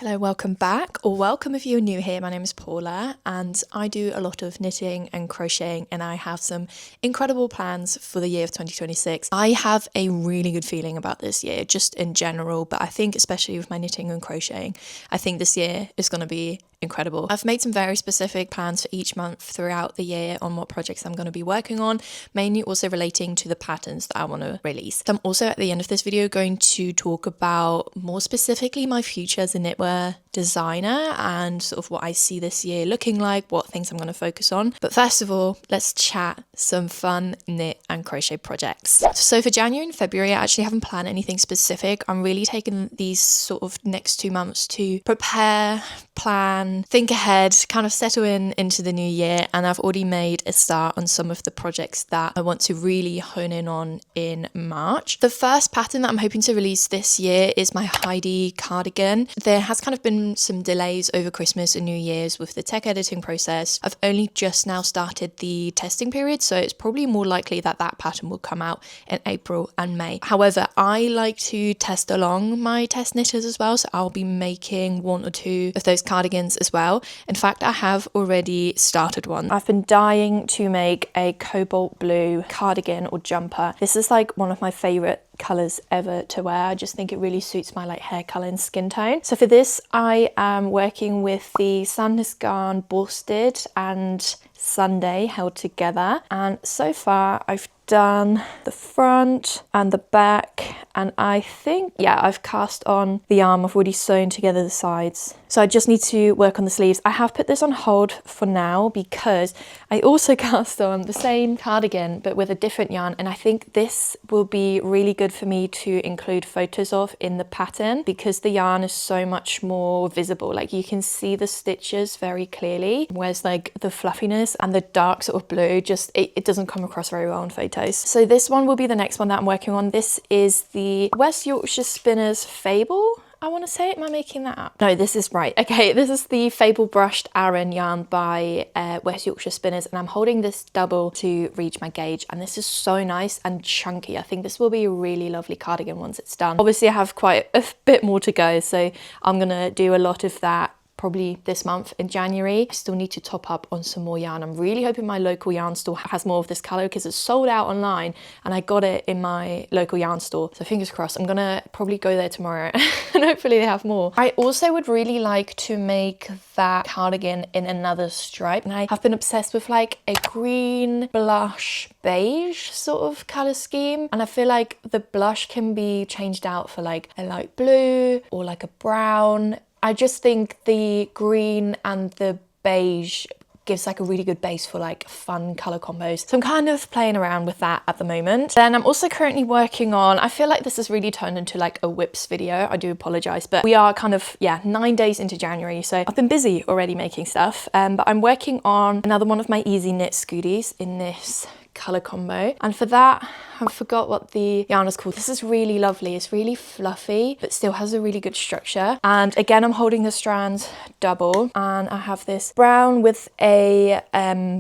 Hello, welcome back, or welcome if you're new here. My name is Paula and I do a lot of knitting and crocheting, and I have some incredible plans for the year of 2026. I have a really good feeling about this year, just in general, but I think especially with my knitting and crocheting, I think this year is going to be incredible. I've made some very specific plans for each month throughout the year on what projects I'm going to be working on, mainly also relating to the patterns that I want to release. So I'm also at the end of this video going to talk about more specifically my future as a knitwear designer and sort of what I see this year looking like, what things I'm going to focus on. But first of all, let's chat some fun knit and crochet projects. So for January and February, I actually haven't planned anything specific. I'm really taking these sort of next 2 months to prepare, plan, think ahead, kind of settle into the new year, and I've already made a start on some of the projects that I want to really hone in on in March. The first pattern that I'm hoping to release this year is my Heidi cardigan. There has kind of been some delays over Christmas and New Year's with the tech editing process. I've only just now started the testing period, so it's probably more likely that that pattern will come out in April and May. However, I like to test along my test knitters as well, so I'll be making 1 or 2 of those cardigans as well. In fact, I have already started one. I've been dying to make a cobalt blue cardigan or jumper. This is like one of my favorite colors ever to wear. I just think it really suits my like hair color and skin tone. So for this, I am working with the Sandnes Garn Borsted and Sunday held together, and so far I've done the front and the back, and I think, yeah, I've cast on the arm. I've already sewn together the sides, so I just need to work on the sleeves. I have put this on hold for now because I also cast on the same cardigan but with a different yarn, and I think this will be really good for me to include photos of in the pattern because the yarn is so much more visible. Like you can see the stitches very clearly, whereas like the fluffiness and the dark sort of blue, just it doesn't come across very well in photos. So this one will be the next one that I'm working on. This is the West Yorkshire Spinners Fable, I want to say. Am I making that up? No, this is right. Okay, this is the Fable Brushed Aran yarn by West Yorkshire Spinners, and I'm holding this double to reach my gauge, and this is so nice and chunky. I think this will be a really lovely cardigan once it's done. Obviously, I have quite a bit more to go, so I'm going to do a lot of that probably this month in January. I still need to top up on some more yarn. I'm really hoping my local yarn store has more of this color because it's sold out online and I got it in my local yarn store. So fingers crossed, I'm gonna probably go there tomorrow and hopefully they have more. I also would really like to make that cardigan in another stripe, and I have been obsessed with like a green blush beige sort of color scheme, and I feel like the blush can be changed out for like a light blue or like a brown. I just think the green and the beige gives like a really good base for like fun color combos. So I'm kind of playing around with that at the moment. Then I'm also currently working on, I feel like this has really turned into like a whips video. I do apologize, but we are kind of, yeah, 9 days into January. So I've been busy already making stuff, but I'm working on another one of my easy knit scooties in this color combo, and for that I forgot what the yarn is called. This is really lovely. It's really fluffy but still has a really good structure, and again I'm holding the strands double, and I have this brown with a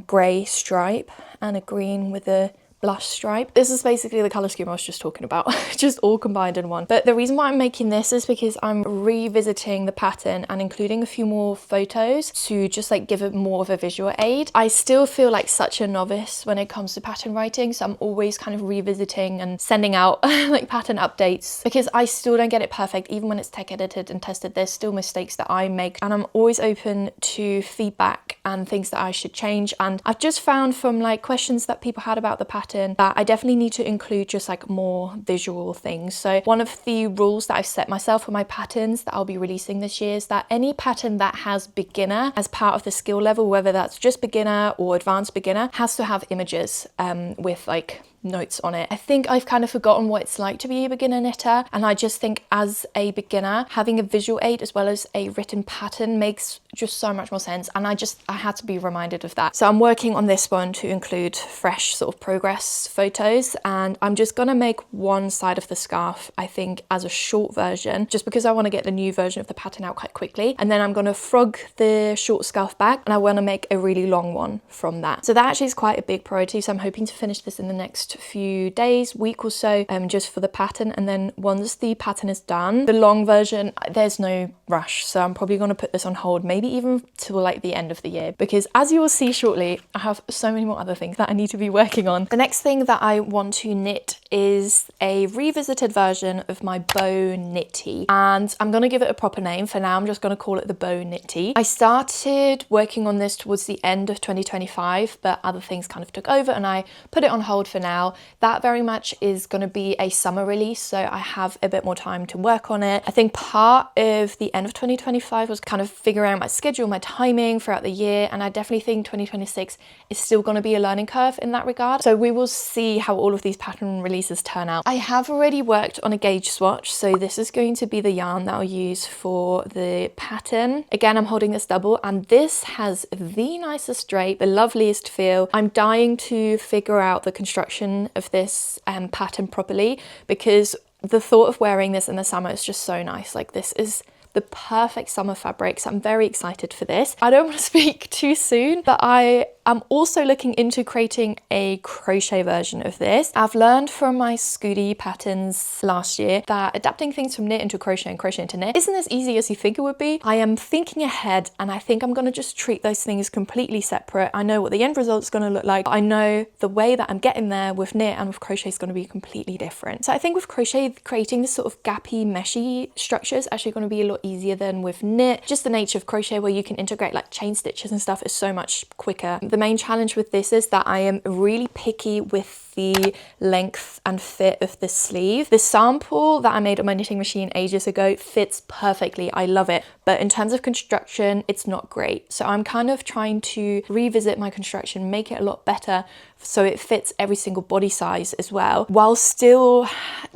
grey stripe and a green with a blush stripe. This is basically the color scheme I was just talking about, just all combined in one. But the reason why I'm making this is because I'm revisiting the pattern and including a few more photos to just like give it more of a visual aid. I still feel like such a novice when it comes to pattern writing, so I'm always kind of revisiting and sending out like pattern updates because I still don't get it perfect. Even when it's tech edited and tested, there's still mistakes that I make, and I'm always open to feedback and things that I should change. And I've just found from like questions that people had about the pattern that I definitely need to include just like more visual things. So one of the rules that I've set myself for my patterns that I'll be releasing this year is that any pattern that has beginner as part of the skill level, whether that's just beginner or advanced beginner, has to have images with like notes on it. I think I've kind of forgotten what it's like to be a beginner knitter, and I just think as a beginner having a visual aid as well as a written pattern makes just so much more sense, and I had to be reminded of that. So I'm working on this one to include fresh sort of progress photos, and I'm just gonna make one side of the scarf I think as a short version just because I want to get the new version of the pattern out quite quickly, and then I'm gonna frog the short scarf back and I want to make a really long one from that. So that actually is quite a big priority, so I'm hoping to finish this in the next next few days, week or so, just for the pattern. And then once the pattern is done, the long version, there's no rush. So I'm probably going to put this on hold, maybe even till like the end of the year, because as you will see shortly, I have so many more other things that I need to be working on. The next thing that I want to knit is a revisited version of my bow knit tee, and I'm going to give it a proper name. For now, I'm just going to call it the bow knit tee. I started working on this towards the end of 2025, but other things kind of took over and I put it on hold for now. That very much is going to be a summer release, so I have a bit more time to work on it. I think part of the end of 2025 was kind of figuring out my schedule, my timing throughout the year, and I definitely think 2026 is still going to be a learning curve in that regard. So we will see how all of these pattern releases turn out. I have already worked on a gauge swatch, so this is going to be the yarn that I'll use for the pattern. Again, I'm holding this double, and this has the nicest drape, the loveliest feel. I'm dying to figure out the construction of this pattern properly, because the thought of wearing this in the summer is just so nice. Like, this is the perfect summer fabric, so I'm very excited for this. I don't want to speak too soon, but I am also looking into creating a crochet version of this. I've learned from my Scooty patterns last year that adapting things from knit into crochet and crochet into knit isn't as easy as you think it would be. I am thinking ahead, and I think I'm going to just treat those things completely separate. I know what the end result is going to look like. I know the way that I'm getting there with knit and with crochet is going to be completely different. So I think with crochet, creating this sort of gappy, meshy structure is actually going to be a lot easier than with knit. Just the nature of crochet, where you can integrate like chain stitches and stuff, is so much quicker. The main challenge with this is that I am really picky with the length and fit of the sleeve. The sample that I made on my knitting machine ages ago fits perfectly. I love it. But in terms of construction, it's not great. So I'm kind of trying to revisit my construction, make it a lot better so it fits every single body size as well, while still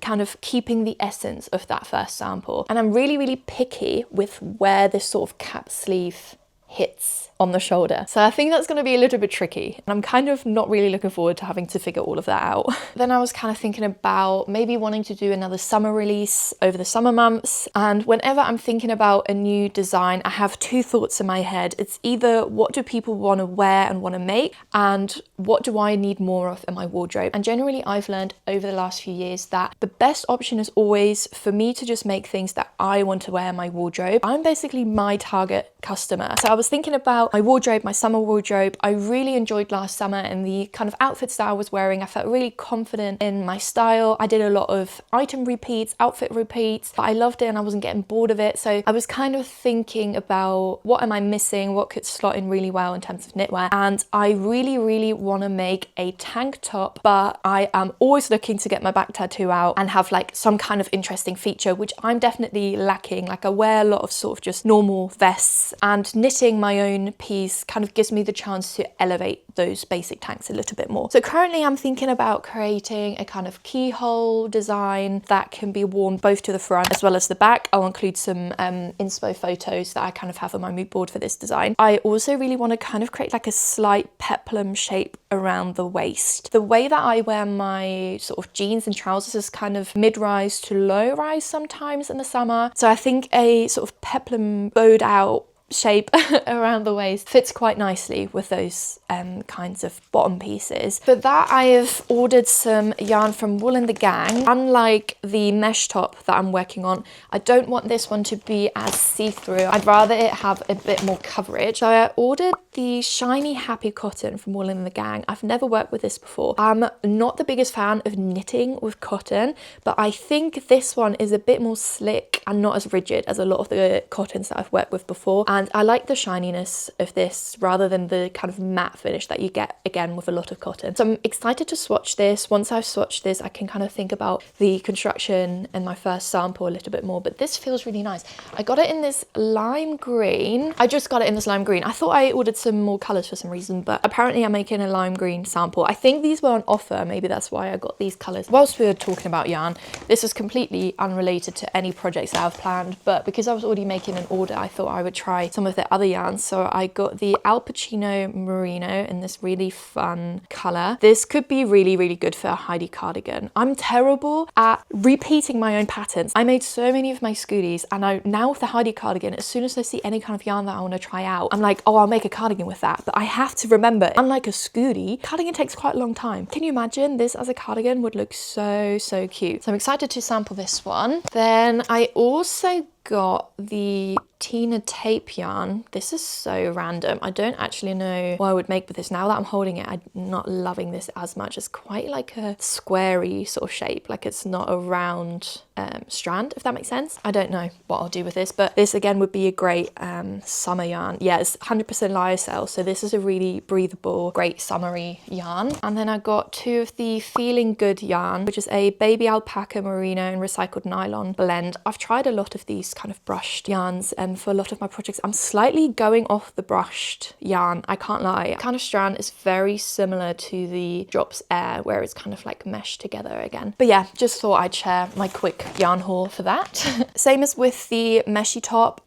kind of keeping the essence of that first sample. And I'm really, really picky with where this sort of cap sleeve hits on the shoulder. So I think that's going to be a little bit tricky, and I'm kind of not really looking forward to having to figure all of that out. Then I was kind of thinking about maybe wanting to do another summer release over the summer months, and whenever I'm thinking about a new design, I have two thoughts in my head. It's either what do people want to wear and want to make, and what do I need more of in my wardrobe. And generally I've learned over the last few years that the best option is always for me to just make things that I want to wear in my wardrobe. I'm basically my target customer. So I was thinking about my wardrobe, my summer wardrobe. I really enjoyed last summer and the kind of outfits that I was wearing. I felt really confident in my style. I did a lot of item repeats, outfit repeats, but I loved it and I wasn't getting bored of it. So I was kind of thinking about what am I missing, what could slot in really well in terms of knitwear. And I really, really want to make a tank top, but I am always looking to get my back tattoo out and have like some kind of interesting feature, which I'm definitely lacking. Like, I wear a lot of sort of just normal vests, and knitting my own piece kind of gives me the chance to elevate those basic tanks a little bit more. So currently I'm thinking about creating a kind of keyhole design that can be worn both to the front as well as the back. I'll include some inspo photos that I kind of have on my mood board for this design. I also really want to kind of create like a slight peplum shape around the waist. The way that I wear my sort of jeans and trousers is kind of mid-rise to low-rise sometimes in the summer. So I think a sort of peplum bowed out shape around the waist fits quite nicely with those kinds of bottom pieces. For that, I have ordered some yarn from Wool and the Gang. Unlike the mesh top that I'm working on, I don't want this one to be as see-through. I'd rather it have a bit more coverage. So I ordered the shiny happy cotton from Wool and the Gang. I've never worked with this before. I'm not the biggest fan of knitting with cotton, but I think this one is a bit more slick and not as rigid as a lot of the cottons that I've worked with before. And I like the shininess of this rather than the kind of matte finish that you get again with a lot of cotton. So I'm excited to swatch this. Once I've swatched this, I can kind of think about the construction and my first sample a little bit more, but this feels really nice. I got it in this lime green. I just got it in this lime green. I thought I ordered some more colors for some reason, but apparently I'm making a lime green sample. I think these were on offer. Maybe that's why I got these colors. Whilst we were talking about yarn, this is completely unrelated to any projects that I've planned, but because I was already making an order, I thought I would try some of the other yarns. So I got the Al Pacino Merino in this really fun color. This could be really, really good for a Heidi cardigan. I'm terrible at repeating my own patterns. I made so many of my Scooties, and now with the Heidi cardigan, as soon as I see any kind of yarn that I want to try out, I'm like, oh, I'll make a cardigan cardigan with that, but I have to remember, unlike a scooty, cardigan takes quite a long time. Can you imagine this as a cardigan would look so cute. So I'm excited to sample this one. Then I also got the Tina tape yarn. This is so random. I don't actually know what I would make with this. Now that I'm holding it, I'm not loving this as much. It's quite like a squarey sort of shape, like it's not a round strand, if that makes sense. I don't know what I'll do with this, but this again would be a great summer yarn. Yeah, it's 100% lyocell, so this is a really breathable, great summery yarn. And then I got 2 of the Feeling Good yarn, which is a baby alpaca merino and recycled nylon blend. I've tried a lot of these kind of brushed yarns for a lot of my projects. I'm slightly going off the brushed yarn, I can't lie. The kind of strand is very similar to the Drops Air, where it's kind of like meshed together again. But yeah, just thought I'd share my quick yarn haul for that. Same as with the meshy top.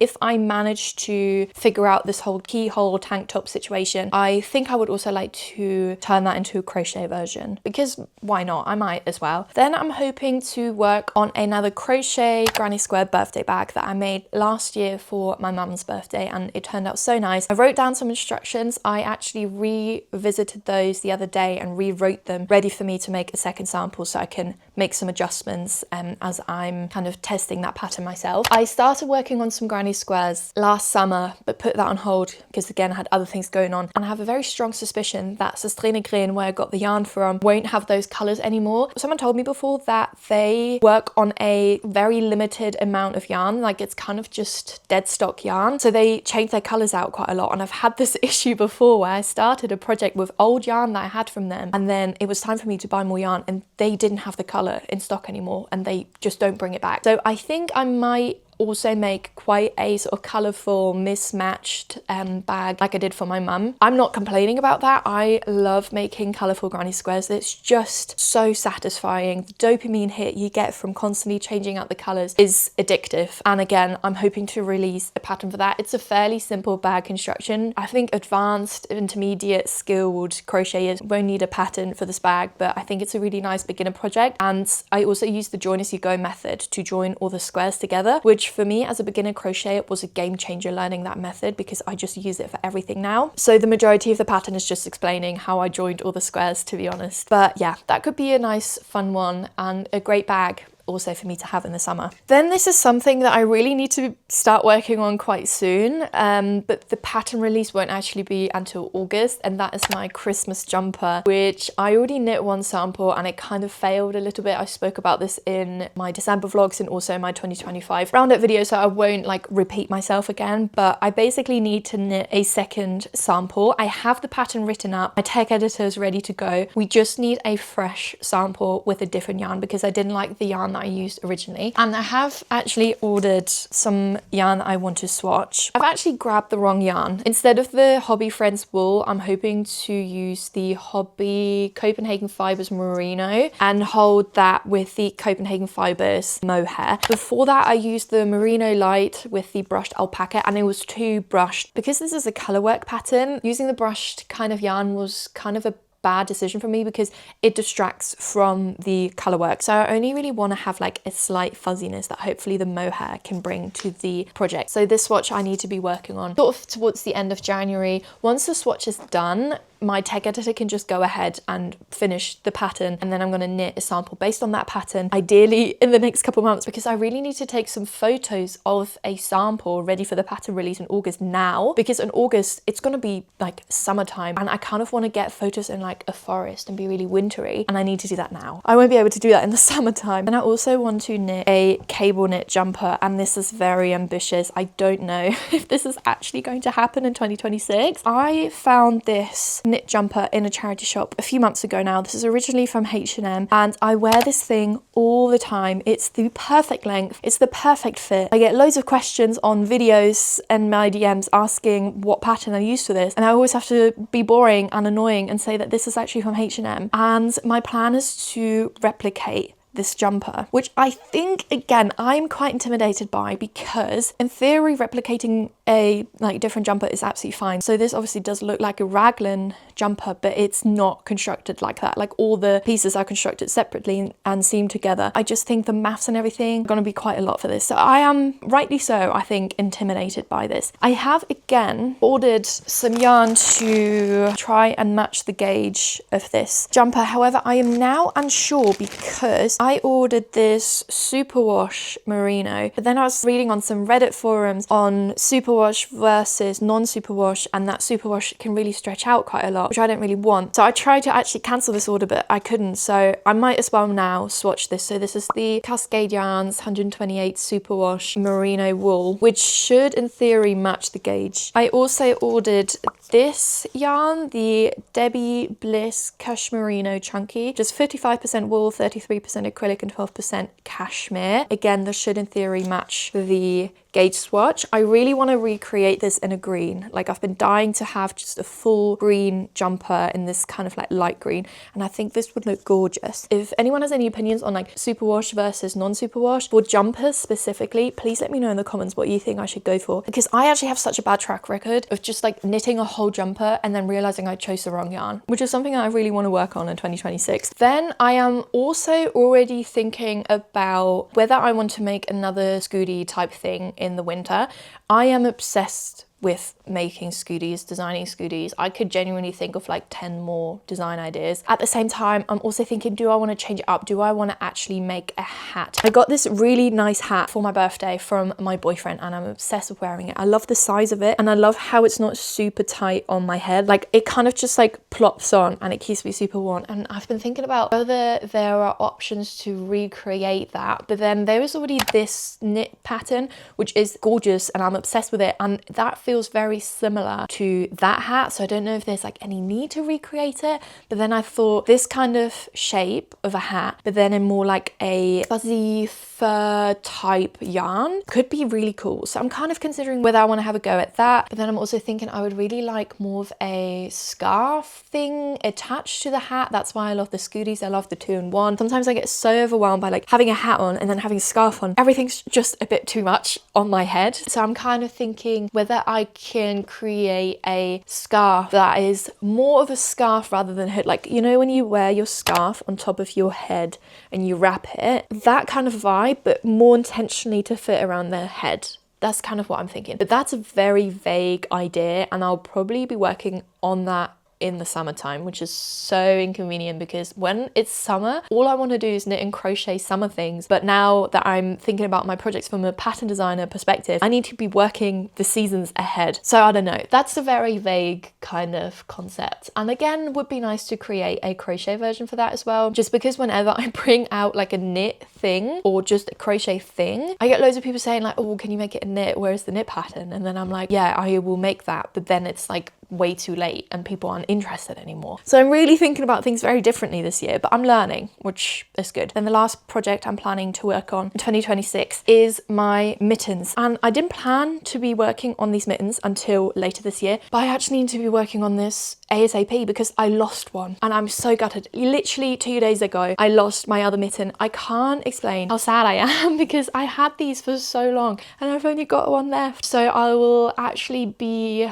If I manage to figure out this whole keyhole tank top situation, I think I would also like to turn that into a crochet version, because why not? I might as well. Then I'm hoping to work on another crochet granny square birthday bag that I made last year for my mum's birthday, and it turned out so nice. I wrote down some instructions. I actually revisited those the other day and rewrote them ready for me to make a second sample, so I can make some adjustments as I'm kind of testing that pattern myself. I started working on some granny squares last summer, but put that on hold because again I had other things going on, and I have a very strong suspicion that Sestrina Green, where I got the yarn from, won't have those colours anymore. Someone told me before that they work on a very limited amount of yarn, like it's kind of just dead stock yarn, so they change their colours out quite a lot. And I've had this issue before where I started a project with old yarn that I had from them, and then it was time for me to buy more yarn and they didn't have the colour in stock anymore, and they just don't bring it back. So I think I might also make quite a sort of colourful mismatched bag like I did for my mum. I'm not complaining about that. I love making colourful granny squares. It's just so satisfying. The dopamine hit you get from constantly changing out the colours is addictive, and again I'm hoping to release a pattern for that. It's a fairly simple bag construction. I think advanced, intermediate, skilled crocheters won't need a pattern for this bag, but I think it's a really nice beginner project. And I also use the join as you go method to join all the squares together, which for me as a beginner crochet, it was a game changer learning that method, because I just use it for everything now. So the majority of the pattern is just explaining how I joined all the squares, to be honest. But yeah, that could be a nice fun one and a great bag also for me to have in the summer. Then this is something that I really need to start working on quite soon, but the pattern release won't actually be until August, and that is my Christmas jumper, which I already knit one sample and it kind of failed a little bit. I spoke about this in my December vlogs and also my 2025 roundup video, so I won't like repeat myself again, but I basically need to knit a second sample. I have the pattern written up, my tech editor is ready to go. We just need a fresh sample with a different yarn, because I didn't like the yarn that I used originally, and I have actually ordered some yarn that I want to swatch. I've actually grabbed the wrong yarn. Instead of the Hobby Friends wool, I'm hoping to use the Hobby Copenhagen Fibers merino and hold that with the Copenhagen Fibers mohair. Before that I used the merino light with the brushed alpaca, and it was too brushed. Because this is a colorwork pattern, using the brushed kind of yarn was kind of a bad decision for me because it distracts from the color work. So I only really want to have like a slight fuzziness that hopefully the mohair can bring to the project. So this swatch I need to be working on sort of towards the end of January. Once the swatch is done, my tech editor can just go ahead and finish the pattern, and then I'm going to knit a sample based on that pattern, ideally in the next couple months, because I really need to take some photos of a sample ready for the pattern release in August now, because in August it's going to be like summertime and I kind of want to get photos in like a forest and be really wintry, and I need to do that now. I won't be able to do that in the summertime. And I also want to knit a cable knit jumper, and this is very ambitious. I don't know if this is actually going to happen in 2026. I found this knit jumper in a charity shop a few months ago now. This is originally from H&M, and I wear this thing all the time. It's the perfect length, it's the perfect fit. I get loads of questions on videos and my DMs asking what pattern I use for this, and I always have to be boring and annoying and say that this is actually from H&M. And my plan is to replicate this jumper, which I think, again, I'm quite intimidated by, because in theory replicating a like different jumper is absolutely fine. So this obviously does look like a raglan jumper, but it's not constructed like that. Like all the pieces are constructed separately and seamed together. I just think the maths and everything are going to be quite a lot for this. So I am, rightly so, I think, intimidated by this. I have again ordered some yarn to try and match the gauge of this jumper. However, I am now unsure because I ordered this superwash merino, but then I was reading on some Reddit forums on superwash versus non-superwash, and that superwash can really stretch out quite a lot, which I don't really want. So I tried to actually cancel this order, but I couldn't. So I might as well now swatch this. So this is the Cascade Yarns 128 superwash merino wool, which should in theory match the gauge. I also ordered this yarn, the Debbie Bliss Cashmerino Chunky, just 55% wool, 33% acrylic and 12% cashmere. Again, this should in theory match the gauge swatch. I really want to recreate this in a green. Like I've been dying to have just a full green jumper in this kind of like light green, and I think this would look gorgeous. If anyone has any opinions on like superwash versus non-superwash for jumpers specifically, please let me know in the comments what you think I should go for, because I actually have such a bad track record of just like knitting a whole jumper and then realizing I chose the wrong yarn, which is something I really want to work on in 2026. Then I am also already thinking about whether I want to make another Scooty type thing in the winter. I am obsessed with making scooties, designing scooties. I could genuinely think of like 10 more design ideas. At the same time, I'm also thinking, do I want to change it up? Do I want to actually make a hat? I got this really nice hat for my birthday from my boyfriend and I'm obsessed with wearing it. I love the size of it and I love how it's not super tight on my head. Like it kind of just like plops on and it keeps me super warm. And I've been thinking about whether there are options to recreate that, but then there is already this knit pattern which is gorgeous and I'm obsessed with it, and that feels very similar to that hat, so I don't know if there's like any need to recreate it. But then I thought this kind of shape of a hat, but then in more like a fuzzy fur type yarn could be really cool. So I'm kind of considering whether I want to have a go at that, but then I'm also thinking I would really like more of a scarf thing attached to the hat. That's why I love the Scooties. I love the 2-in-1. Sometimes I get so overwhelmed by like having a hat on and then having a scarf on. Everything's just a bit too much on my head. So I'm kind of thinking whether I can create a scarf that is more of a scarf rather than hood. Like, you know, when you wear your scarf on top of your head and you wrap it, that kind of vibe, but more intentionally to fit around their head. That's kind of what I'm thinking. But that's a very vague idea and I'll probably be working on that in the summertime, which is so inconvenient because when it's summer, all I want to do is knit and crochet summer things. But now that I'm thinking about my projects from a pattern designer perspective, I need to be working the seasons ahead. So I don't know, that's a very vague kind of concept. And again, would be nice to create a crochet version for that as well, just because whenever I bring out like a knit thing or just a crochet thing, I get loads of people saying like, oh, can you make it a knit? Where's the knit pattern? And then I'm like, yeah, I will make that, but then it's like way too late and people aren't interested anymore. So I'm really thinking about things very differently this year, but I'm learning, which is good. Then the last project I'm planning to work on in 2026 is my mittens. And I didn't plan to be working on these mittens until later this year, but I actually need to be working on this ASAP because I lost one and I'm so gutted. Literally 2 days ago, I lost my other mitten. I can't explain how sad I am because I had these for so long and I've only got one left. So I will actually be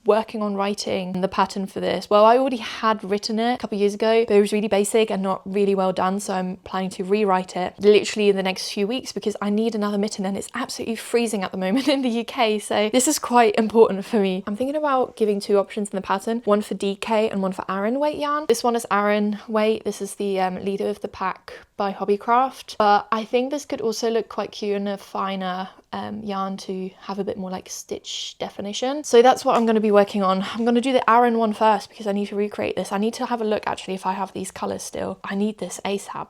working on writing the pattern for this. Well, I already had written it a couple of years ago, but it was really basic and not really well done. So I'm planning to rewrite it literally in the next few weeks because I need another mitten and it's absolutely freezing at the moment in the UK. So this is quite important for me. I'm thinking about giving 2 options in the pattern, one for DK and one for Aran weight yarn. This one is Aran weight. This is the leader of the pack by Hobbycraft, but I think this could also look quite cute in a finer yarn to have a bit more like stitch definition. So that's what I'm going to be working on. I'm going to do the Aran one first because I need to recreate this. I need to have a look actually if I have these colors still. I need this ASAP.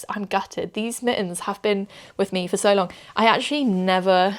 I'm gutted. These mittens have been with me for so long. I actually never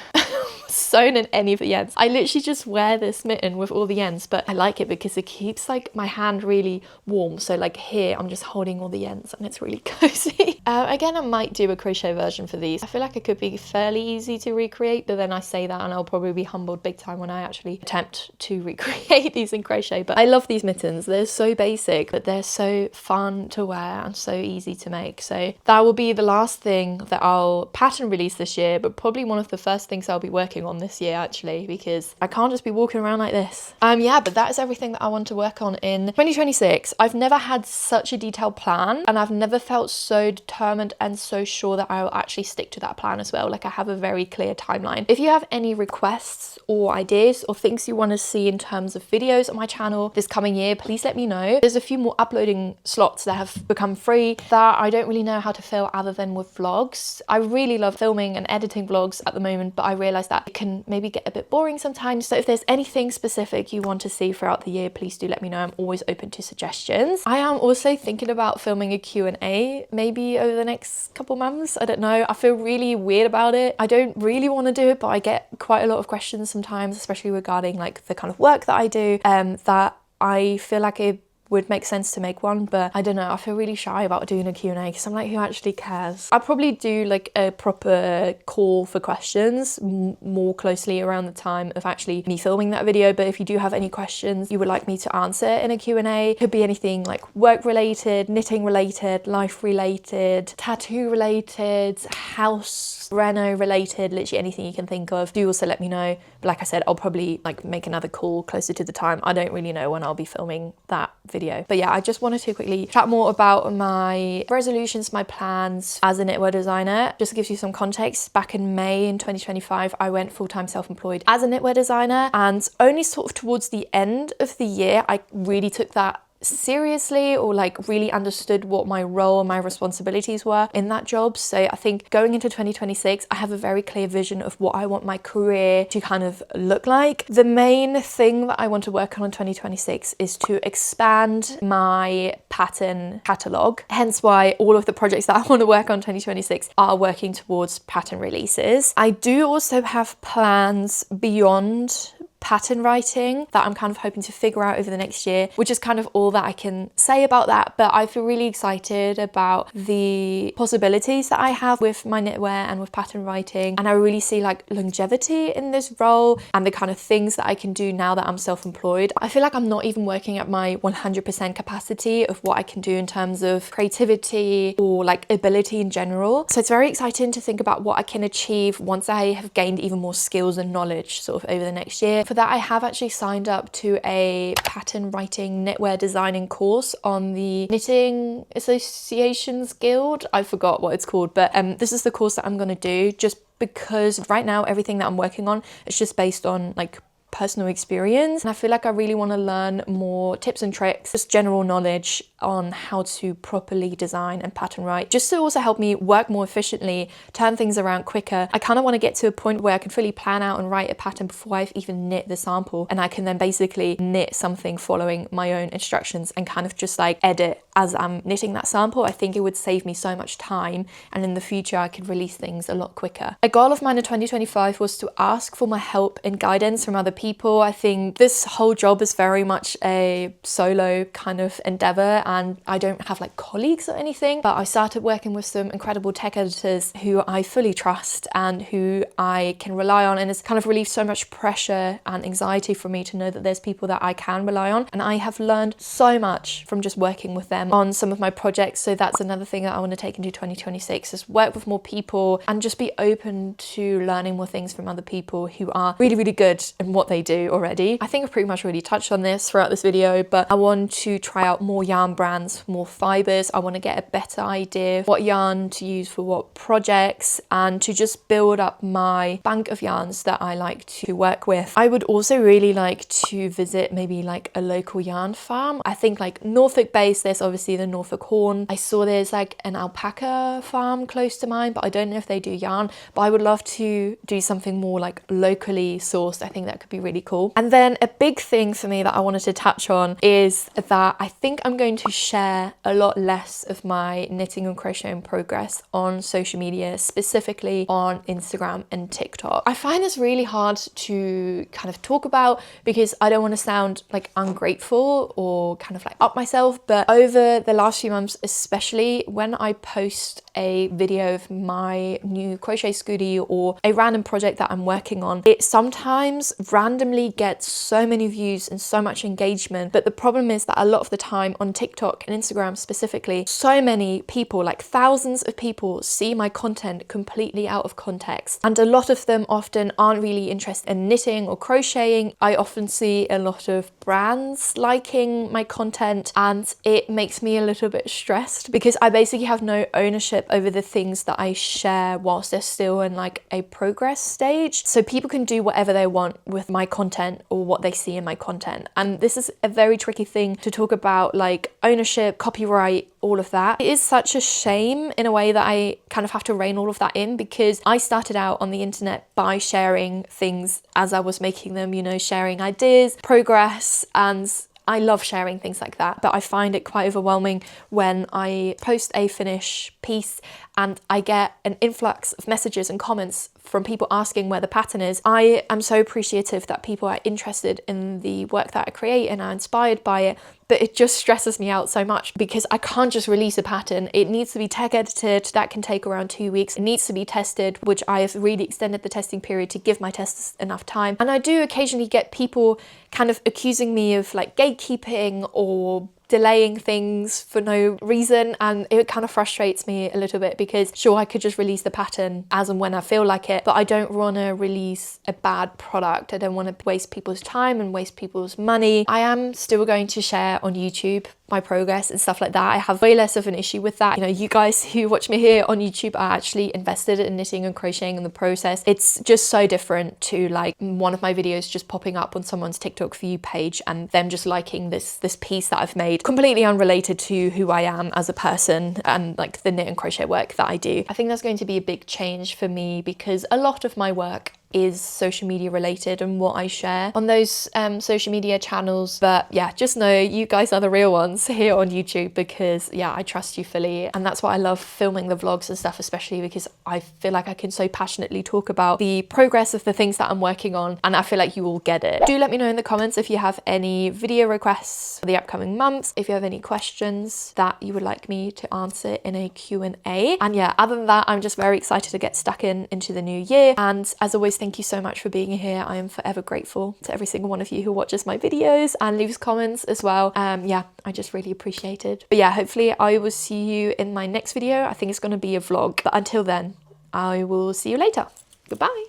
sewn in any of the ends. I literally just wear this mitten with all the ends, but I like it because it keeps like my hand really warm. So like here I'm just holding all the ends and it's really cozy. Again, I might do a crochet version for these. I feel like it could be fairly easy to recreate recreate, but then I say that and I'll probably be humbled big time when I actually attempt to recreate these in crochet. But I love these mittens. They're so basic, but they're so fun to wear and so easy to make. So that will be the last thing that I'll pattern release this year, but probably one of the first things I'll be working on this year actually, because I can't just be walking around like this. Yeah, but that is everything that I want to work on in 2026. I've never had such a detailed plan, and I've never felt so determined and so sure that I will actually stick to that plan as well. Like, I have a very clear timeline. If you have any requests or ideas or things you want to see in terms of videos on my channel this coming year, please let me know. There's a few more uploading slots that have become free that I don't really know how to fill other than with vlogs. I really love filming and editing vlogs at the moment, but I realize that it can maybe get a bit boring sometimes. So if there's anything specific you want to see throughout the year, please do let me know. I'm always open to suggestions. I am also thinking about filming a Q&A maybe over the next couple months. I don't know. I feel really weird about it. I don't really want to do it, but I get quite a lot of questions sometimes, especially regarding like the kind of work that I do, that I feel like it would make sense to make one, but I don't know, I feel really shy about doing a Q&A because I'm like, who actually cares? I'll probably do like a proper call for questions more closely around the time of actually me filming that video. But if you do have any questions you would like me to answer in a Q&A, it could be anything like work related, knitting related, life related, tattoo related, house reno related, literally anything you can think of. Do also let me know. But like I said, I'll probably like make another call closer to the time. I don't really know when I'll be filming that video. But yeah, I just wanted to quickly chat more about my resolutions, my plans as a knitwear designer. Just to give you some context, back in May in 2025, I went full-time self-employed as a knitwear designer, and only sort of towards the end of the year, I really took that seriously, or like really understood what my role and my responsibilities were in that job. So I think going into 2026, I have a very clear vision of what I want my career to kind of look like. The main thing that I want to work on in 2026 is to expand my pattern catalogue, hence why all of the projects that I want to work on 2026 are working towards pattern releases. I do also have plans beyond pattern writing that I'm kind of hoping to figure out over the next year, which is kind of all that I can say about that. But I feel really excited about the possibilities that I have with my knitwear and with pattern writing, and I really see like longevity in this role and the kind of things that I can do now that I'm self-employed. I feel like I'm not even working at my 100% capacity of what I can do in terms of creativity or like ability in general. So it's very exciting to think about what I can achieve once I have gained even more skills and knowledge sort of over the next year. For that, I have actually signed up to a pattern writing knitwear designing course on the Knitting Associations Guild. I forgot what it's called, but this is the course that I'm going to do, just because right now everything that I'm working on is just based on like personal experience, and I feel like I really want to learn more tips and tricks, just general knowledge on how to properly design and pattern write, just to also help me work more efficiently, turn things around quicker. I kind of want to get to a point where I can fully plan out and write a pattern before I've even knit the sample, and I can then basically knit something following my own instructions and kind of just like edit as I'm knitting that sample. I think it would save me so much time, and in the future I could release things a lot quicker. A goal of mine in 2025 was to ask for my help and guidance from other people. I think this whole job is very much a solo kind of endeavor, and I don't have like colleagues or anything, but I started working with some incredible tech editors who I fully trust and who I can rely on, and it's kind of relieved so much pressure and anxiety for me to know that there's people that I can rely on, and I have learned so much from just working with them on some of my projects. So that's another thing that I want to take into 2026, is work with more people and just be open to learning more things from other people who are really, really good in what they do already. I think I've pretty much already touched on this throughout this video, but I want to try out more yarn brands, more fibers. I want to get a better idea of what yarn to use for what projects, and to just build up my bank of yarns that I like to work with. I would also really like to visit maybe like a local yarn farm. I think like Norfolk based, there's obviously the Norfolk Horn. I saw there's like an alpaca farm close to mine, but I don't know if they do yarn. But I would love to do something more like locally sourced. I think that could be really cool. And then a big thing for me that I wanted to touch on is that I think I'm going to share a lot less of my knitting and crocheting progress on social media, specifically on Instagram and TikTok. I find this really hard to kind of talk about because I don't want to sound like ungrateful or kind of like up myself, but over the last few months, especially when I post a video of my new crochet scooty or a random project that I'm working on, it sometimes randomly gets so many views and so much engagement. But the problem is that a lot of the time on TikTok and Instagram specifically, so many people, like thousands of people, see my content completely out of context. And a lot of them often aren't really interested in knitting or crocheting. I often see a lot of brands liking my content, and it makes me a little bit stressed because I basically have no ownership over the things that I share whilst they're still in like a progress stage. So people can do whatever they want with my content or what they see in my content. And this is a very tricky thing to talk about, like ownership, copyright, all of that. It is such a shame in a way that I kind of have to rein all of that in, because I started out on the internet by sharing things as I was making them, you know, sharing ideas, progress, and I love sharing things like that. But I find it quite overwhelming when I post a finished piece and I get an influx of messages and comments from people asking where the pattern is. I am so appreciative that people are interested in the work that I create and are inspired by it, but it just stresses me out so much because I can't just release a pattern. It needs to be tech edited. That can take around 2 weeks. It needs to be tested, which I have really extended the testing period to give my testers enough time. And I do occasionally get people kind of accusing me of like gatekeeping or delaying things for no reason, and it kind of frustrates me a little bit because sure, I could just release the pattern as and when I feel like it, but I don't want to release a bad product. I don't want to waste people's time and waste people's money. I am still going to share on YouTube my progress and stuff like that. I have way less of an issue with that. You know, you guys who watch me here on YouTube are actually invested in knitting and crocheting in the process. It's just so different to like one of my videos just popping up on someone's TikTok for you page and them just liking this piece that I've made, completely unrelated to who I am as a person and like the knit and crochet work that I do. I think that's going to be a big change for me because a lot of my work is social media related and what I share on those social media channels. But yeah, just know you guys are the real ones here on YouTube because yeah, I trust you fully. And that's why I love filming the vlogs and stuff, especially because I feel like I can so passionately talk about the progress of the things that I'm working on, and I feel like you will get it. Do let me know in the comments if you have any video requests for the upcoming months, if you have any questions that you would like me to answer in a Q&A. And yeah, other than that, I'm just very excited to get stuck into the new year. And as always, thank you so much for being here. I am forever grateful to every single one of you who watches my videos and leaves comments as well. Yeah, I just really appreciate it. But yeah, hopefully I will see you in my next video. I think it's going to be a vlog. But until then, I will see you later. Goodbye.